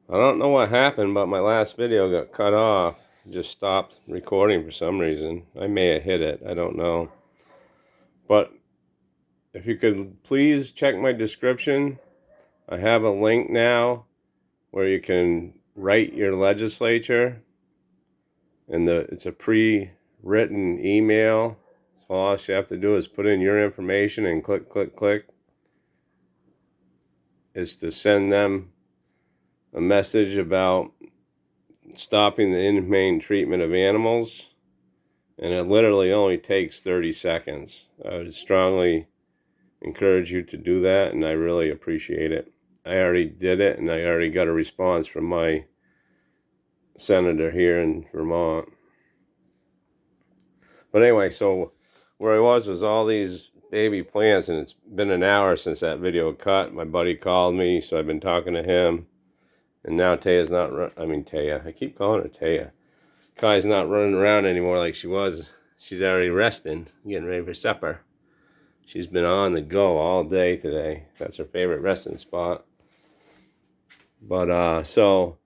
I don't know what happened, but my last video got cut off. It just stopped recording for some reason. I may have hit it. I don't know. But if you could please check my description. I have a link now where you can write your legislature. And it's a pre-written email. So all you have to do is put in your information and click, click, click. Is to send them a message about stopping the inhumane treatment of animals, and it literally only takes 30 seconds. I would strongly encourage you to do that, and I really appreciate it. I already did it, and I already got a response from my senator here in Vermont. But anyway, so where I was all these baby plants, and it's been an hour since that video cut. My buddy called me, so I've been talking to him. And now Taya's not, Taya, I keep calling her Taya. Kai's not running around anymore like she was. She's already resting, getting ready for supper. She's been on the go all day today. That's her favorite resting spot. But, so,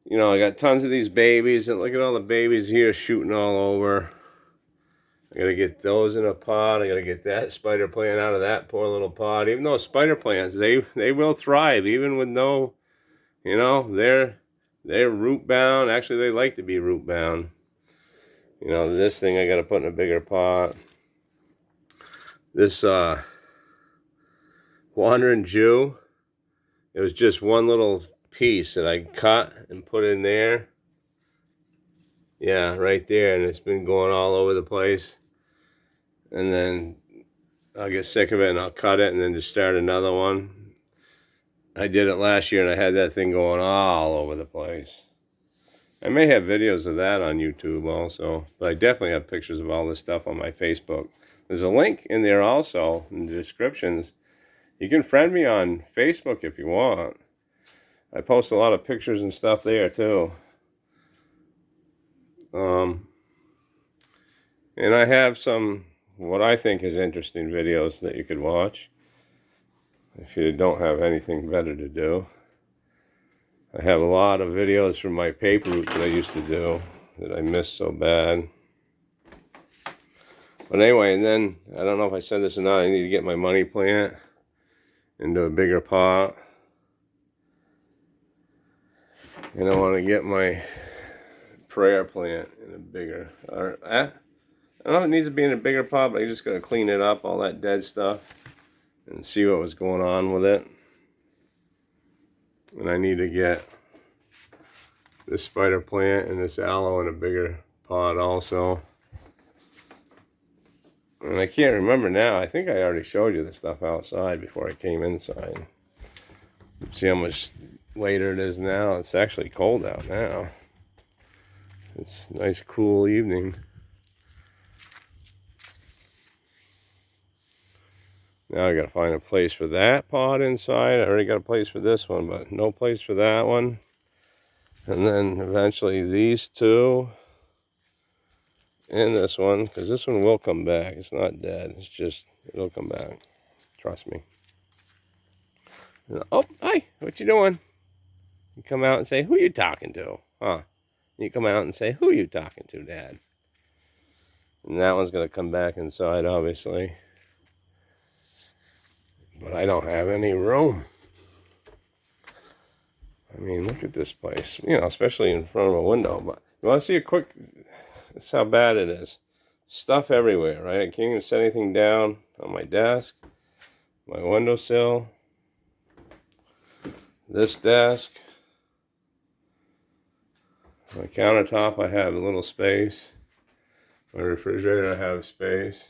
you know, I got tons of these babies, and look at all the babies here shooting all over. I gotta get those in a pot. I gotta get that spider plant out of that poor little pot. Even though spider plants, they will thrive, even with no, you know, they're root bound. Actually, they like to be root bound. You know, this thing I gotta put in a bigger pot. This Wandering Jew, it was just one little piece that I cut and put in there. Yeah, right there, and it's been going all over the place. And then I'll get sick of it and I'll cut it and then just start another one. I did it last year and I had that thing going all over the place. I may have videos of that on YouTube also, but I definitely have pictures of all this stuff on my Facebook. There's a link in there also in the descriptions. You can friend me on Facebook if you want. I post a lot of pictures and stuff there too. And I have some, what I think is interesting videos that you could watch if you don't have anything better to do. I have a lot of videos from my paper route that I used to do that I missed so bad. But anyway, and then, I don't know if I said this or not, I need to get my money plant into a bigger pot. And I want to get my prayer plant in a bigger, I don't know if it needs to be in a bigger pot, but I just got to clean it up, all that dead stuff, and see what was going on with it. And I need to get this spider plant and this aloe in a bigger pot also. And I can't remember now. I think I already showed you the stuff outside before I came inside. See how much later it is now. It's actually cold out now. It's a nice cool evening. Now I gotta find a place for that pot inside. I already got a place for this one, but no place for that one. And then eventually these two. And this one, because this one will come back. It's not dead. It's just, it'll come back. Trust me. And, oh, hi, what you doing? You come out and say, who you talking to? Huh? You come out and say, who you talking to, Dad? And that one's going to come back inside, obviously. But I don't have any room. I mean, look at this place. You know, especially in front of a window. But you want to see a quick... That's how bad it is. Stuff everywhere, right? I can't even set anything down on my desk, my windowsill, this desk, my countertop. I have a little space. My refrigerator, I have space.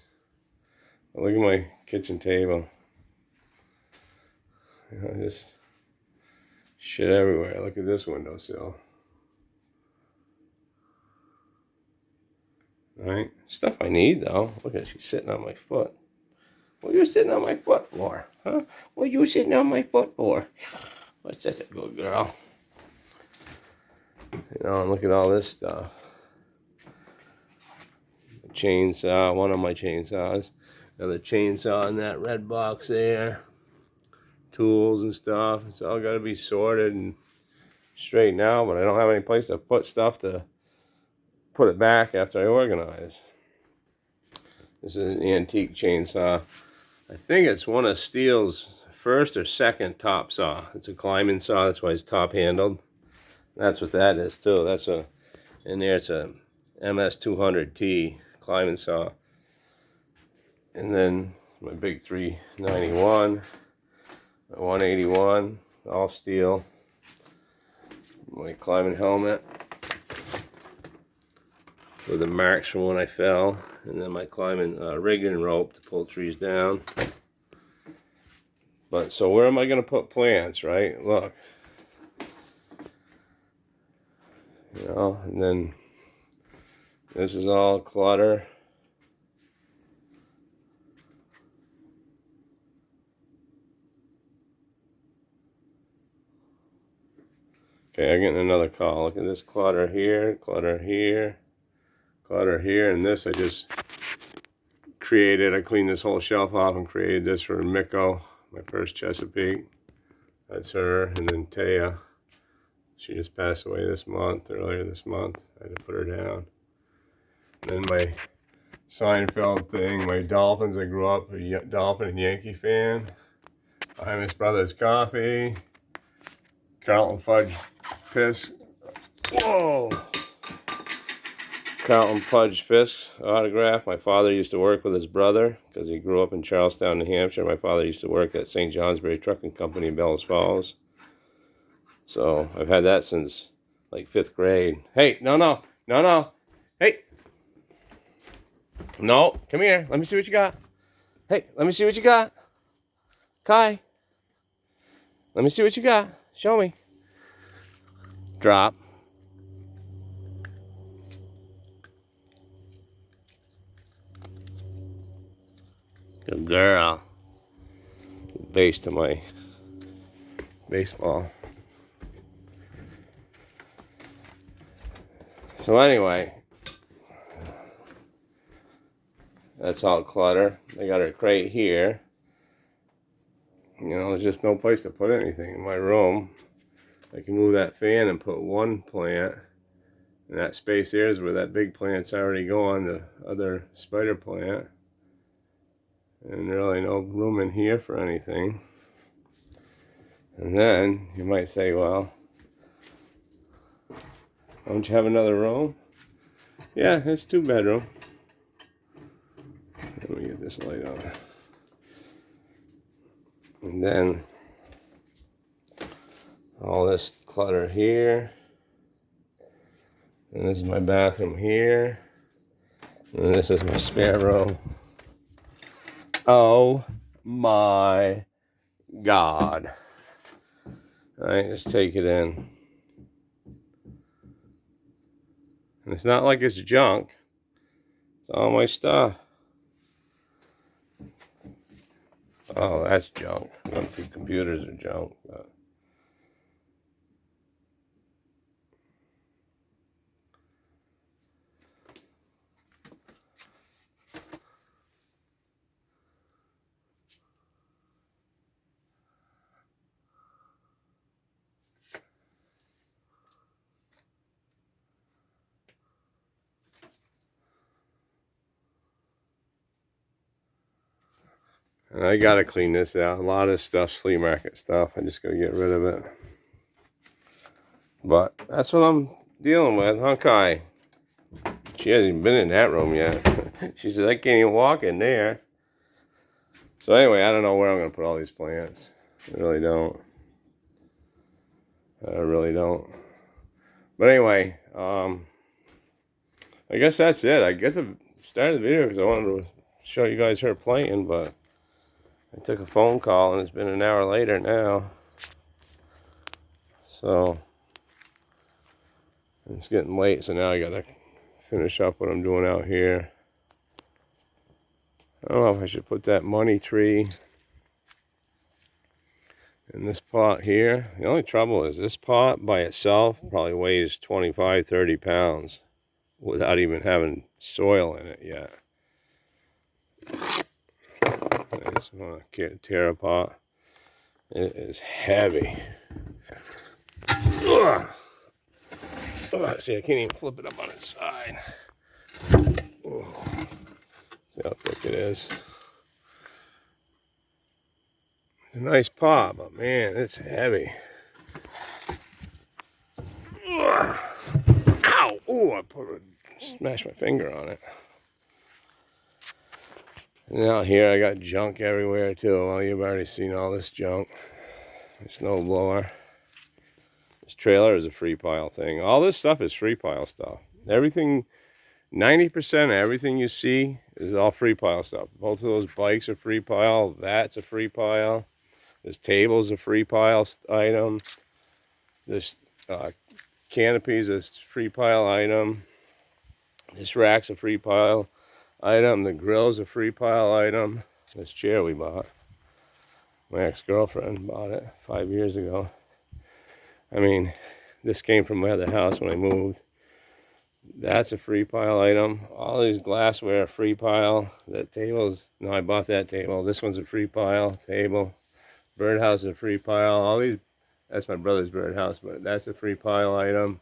Look at my kitchen table. You know, just shit everywhere. Look at this windowsill. Right? Stuff I need though. Look at she's sitting on my foot. What are you sitting on my foot for? Huh? What are you sitting on my foot for? What's that, a good girl? You know, and look at all this stuff. A chainsaw, one of my chainsaws. Another chainsaw in that red box there. Tools and stuff. It's all got to be sorted and straight now, but I don't have any place to put stuff to put it back after I organize. This is an antique chainsaw. I think it's one of Steele's first or second top saw. It's a climbing saw, that's why it's top handled. That's what that is too. That's a, in there it's a MS200T climbing saw. And then my big 391, my 181, all steel. My climbing helmet with the marks from when I fell. And then my climbing rigging rope to pull trees down. But so where am I going to put plants, right? Look. You know, and then this is all clutter. Okay, I'm getting another call. Look at this clutter here, clutter here, clutter here, and this I just created. I cleaned this whole shelf off and created this for Miko, my first Chesapeake. That's her, and then Taya. She just passed away this month, earlier this month. I had to put her down. And then my Seinfeld thing, my Dolphins. I grew up a Dolphin and Yankee fan. Imus Brothers Coffee. Carlton Fudge Fisk. Whoa! Carlton Fudge Fisk autograph. My father used to work with his brother because he grew up in Charlestown, New Hampshire. My father used to work at St. Johnsbury Trucking Company in Bellows Falls. So I've had that since like 5th grade. Hey, no. Hey. No, come here. Let me see what you got. Hey, let me see what you got. Kai. Let me see what you got. Show me. Drop. Good girl. Base to my baseball. So anyway, that's all clutter. I got her crate here. You know, there's just no place to put anything in my room. I can move that fan and put one plant. And that space there is where that big plant's already gone, the other spider plant. And really no room in here for anything. And then you might say, well, don't you have another room? Yeah, it's 2-bedroom. Let me get this light on. And then all this clutter here. And this is my bathroom here. And this is my spare room. Oh my God. Alright, let's take it in. And it's not like it's junk. It's all my stuff. Oh, that's junk. I don't think computers are junk, but and I gotta clean this out. A lot of stuff's flea market stuff. I just gotta get rid of it. But that's what I'm dealing with, huh, Kai? She hasn't even been in that room yet. She said, I can't even walk in there. So anyway, I don't know where I'm gonna put all these plants. I really don't. I really don't. But anyway, I guess that's it. I guess I started the video because I wanted to show you guys her playing, but I took a phone call and it's been an hour later now. So it's getting late, so now I gotta finish up what I'm doing out here. I don't know if I should put that money tree in this pot here. The only trouble is this pot by itself probably weighs 25-30 pounds without even having soil in it yet. I just want to tear apart. It is heavy. See, I can't even flip it up on its side. See how thick it is. It's a nice paw, but man, it's heavy. Ow! Oh, smashed my finger on it. And out here, I got junk everywhere too. Well, you've already seen all this junk. The snow blower. This trailer is a free pile thing. All this stuff is free pile stuff. Everything, 90% of everything you see is all free pile stuff. Both of those bikes are free pile. That's a free pile. This table's a free pile item. This canopy is a free pile item. This rack's a free pile item. The grill's a free pile item. This chair we bought. My ex-girlfriend bought it 5 years ago. I mean, this came from my other house when I moved. That's a free pile item. All these glassware are free pile. That table's, no, I bought that table. This one's a free pile table. Birdhouse is a free pile. All these, that's my brother's birdhouse, but that's a free pile item.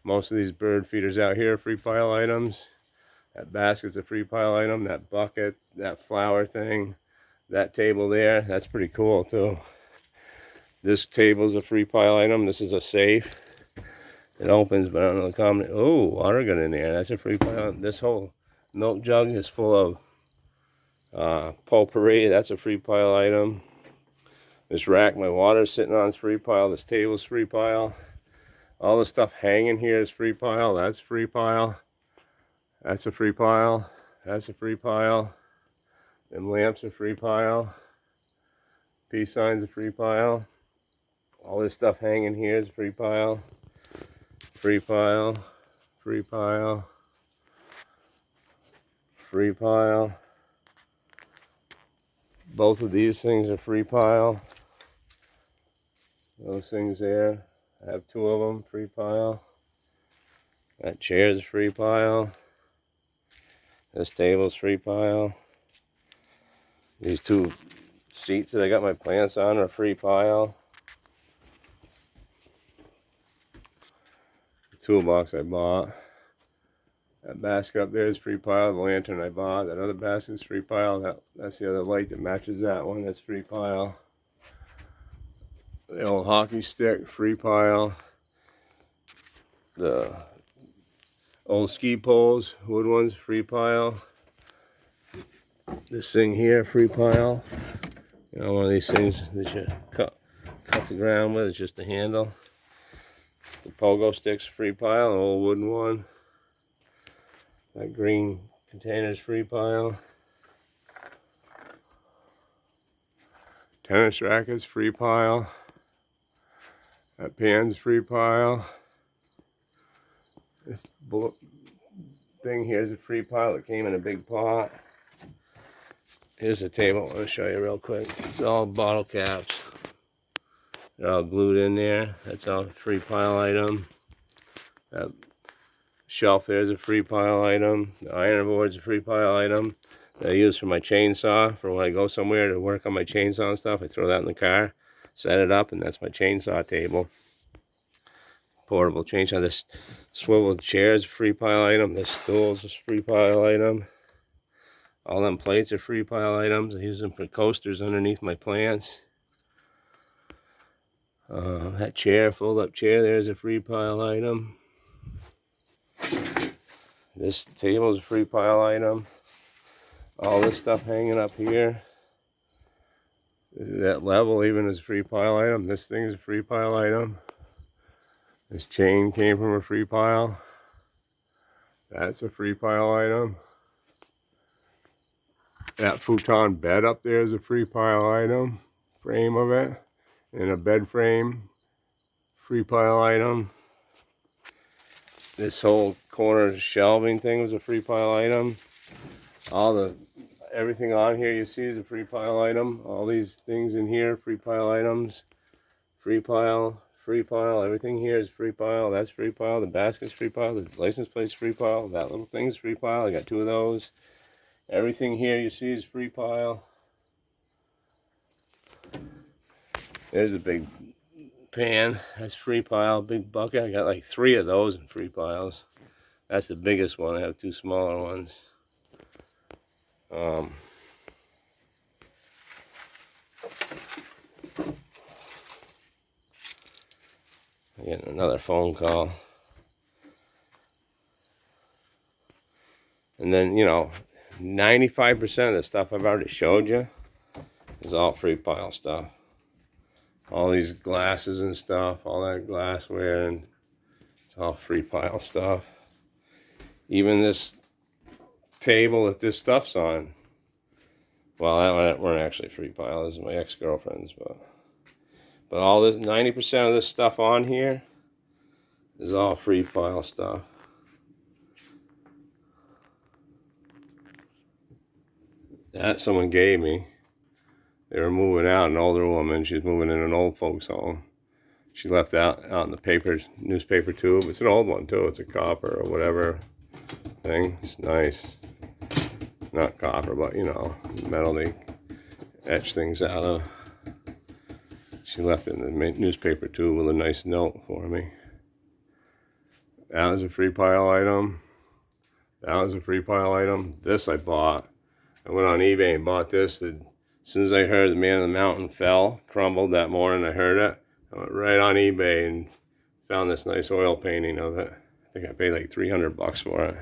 Most of these bird feeders out here are free pile items. That basket's a free pile item. That bucket, that flower thing, that table there, that's pretty cool too. This table's a free pile item. This is a safe. It opens, but I don't know the combination. Oh, water gun in there. That's a free pile. This whole milk jug is full of potpourri. That's a free pile item. This rack my water's sitting on is free pile. This table's free pile. All the stuff hanging here is free pile. That's free pile. That's a free pile. That's a free pile. Them lamps are free pile. Peace signs are free pile. All this stuff hanging here is free pile. Free pile. Free pile. Free pile. Both of these things are free pile. Those things there, I have 2 of them, free pile. That chair's free pile. This table's free pile. These 2 seats that I got my plants on are free pile. The toolbox I bought. That basket up there is free pile. The lantern I bought. That other basket's free pile. That's the other light that matches that one. That's free pile. The old hockey stick, free pile. The old ski poles, wood ones, free pile. This thing here, free pile. You know, one of these things that you cut the ground with. It's just a handle. The pogo stick's free pile, an old wooden one. That green container's free pile. Tennis racket's free pile. That pan's free pile. This thing here is a free pile. It came in a big pot. Here's the table. I want to show you real quick. It's all bottle caps. They're all glued in there. That's all a free pile item. That shelf there is a free pile item. The iron board's a free pile item that I use for my chainsaw. For when I go somewhere to work on my chainsaw and stuff, I throw that in the car, set it up, and that's my chainsaw table. Portable chainsaw. This swivel chair is a free pile item. This stool's a free pile item. All them plates are free pile items. I use them for coasters underneath my plants. That chair, fold up chair, there's a free pile item. This table is a free pile item. All this stuff hanging up here. That level even is a free pile item. This thing is a free pile item. This chain came from a free pile. That's a free pile item. That futon bed up there is a free pile item. Frame of it. And a bed frame. Free pile item. This whole corner shelving thing was a free pile item. Everything on here you see is a free pile item. All these things in here, free pile items. Free pile, everything here is free pile. That's free pile. The basket's free pile. The license plate's free pile. That little thing's free pile. I got 2 of those. Everything here you see is free pile. There's a big pan. That's free pile, big bucket. I got like 3 of those in free piles. That's the biggest one. I have 2 smaller ones. I get another phone call. And then, you know, 95% of the stuff I've already showed you is all free pile stuff. All these glasses and stuff, all that glassware, and it's all free pile stuff. Even this table that this stuff's on. Well, that weren't actually free pile. This is my ex-girlfriend's, but all this 90% of this stuff on here is all free pile stuff. That someone gave me. They were moving out, an older woman. She's moving in an old folks home. She left out in the newspaper tube. It's an old one too. It's a copper or whatever thing. It's nice. Not copper, but you know, metal they etch things out of. She left it in the newspaper tube with a nice note for me. That was a free pile item. That was a free pile item. This I bought. I went on eBay and bought this. As soon as I heard the Man of the Mountain crumbled that morning, I heard it. I went right on eBay and found this nice oil painting of it. I think I paid like $300 for it.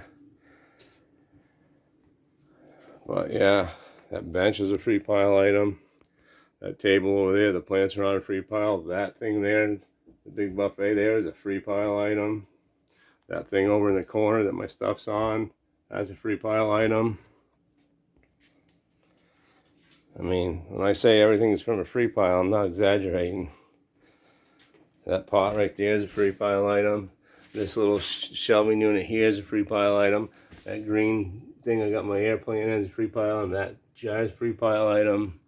But yeah, that bench is a free pile item. That table over there, the plants are on a free pile. That thing there, the big buffet there, is a free pile item. That thing over in the corner that my stuff's on, that's a free pile item. I mean, when I say everything's from a free pile, I'm not exaggerating. That pot right there is a free pile item. This little shelving unit here is a free pile item. That green thing I got my airplane in is a free pile item. That jar is a free pile item.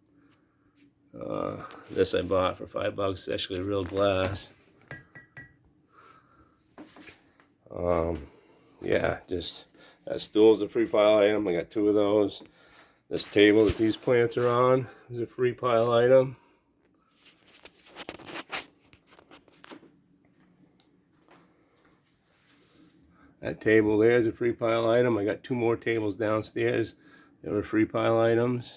This I bought for $5. It's actually real glass. Yeah, just that stool's a free pile item. I got 2 of those. This table that these plants are on is a free pile item. That table there is a free pile item. I got 2 more tables downstairs that were free pile items.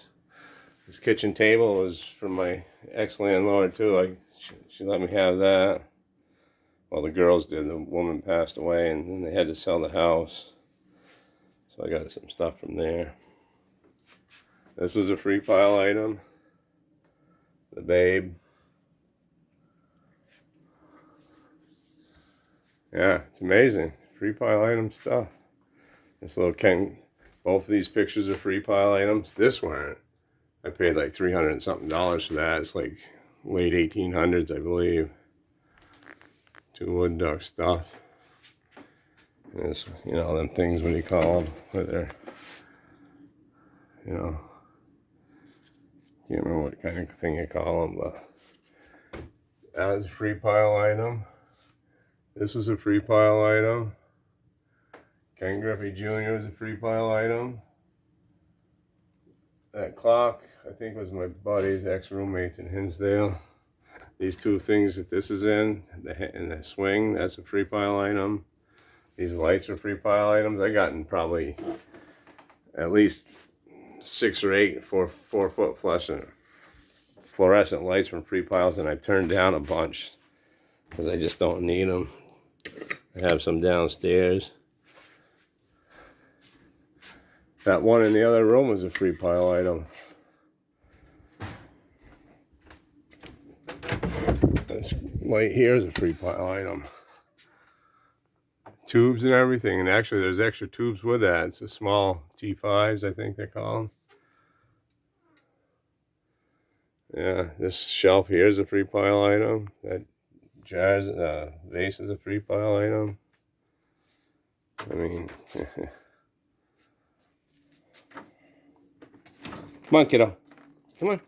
This kitchen table was from my ex-landlord too. She let me have that. Well, the girls did. The woman passed away and then they had to sell the house. So I got some stuff from there. This was a free pile item. The Babe. Yeah, it's amazing. Free pile item stuff. This little both of these pictures are free pile items. This one, I paid like $300 and something for that. It's like late 1800s, I believe. 2 wood duck stuff. And it's, you know, them things, what do you call them? Where they're, you know, can't remember what kind of thing you call them, but that was a free pile item. This was a free pile item. Ken Griffey Jr. was a free pile item. That clock, I think, was my buddy's ex-roommates in Hinsdale. These 2 things that this is in the swing, that's a free pile item. These lights are free pile items. I gotten probably at least 6 or 8 4-foot fluorescent lights from free piles, and I've turned down a bunch because I just don't need them. I have some downstairs. That one in the other room was a free pile item. This light here is a free pile item. Tubes and everything, and actually there's extra tubes with that. It's a small T5s, I think they call them. Yeah, this shelf here is a free pile item. That vase is a free pile item. I mean, come on, kiddo. Come on.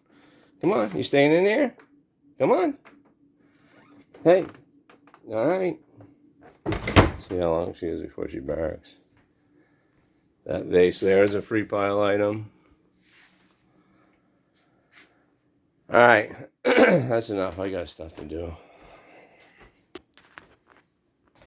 Come on. You staying in there? Come on. Hey. All right. See how long she is before she barks. That vase there is a free pile item. All right. That's enough. I got stuff to do.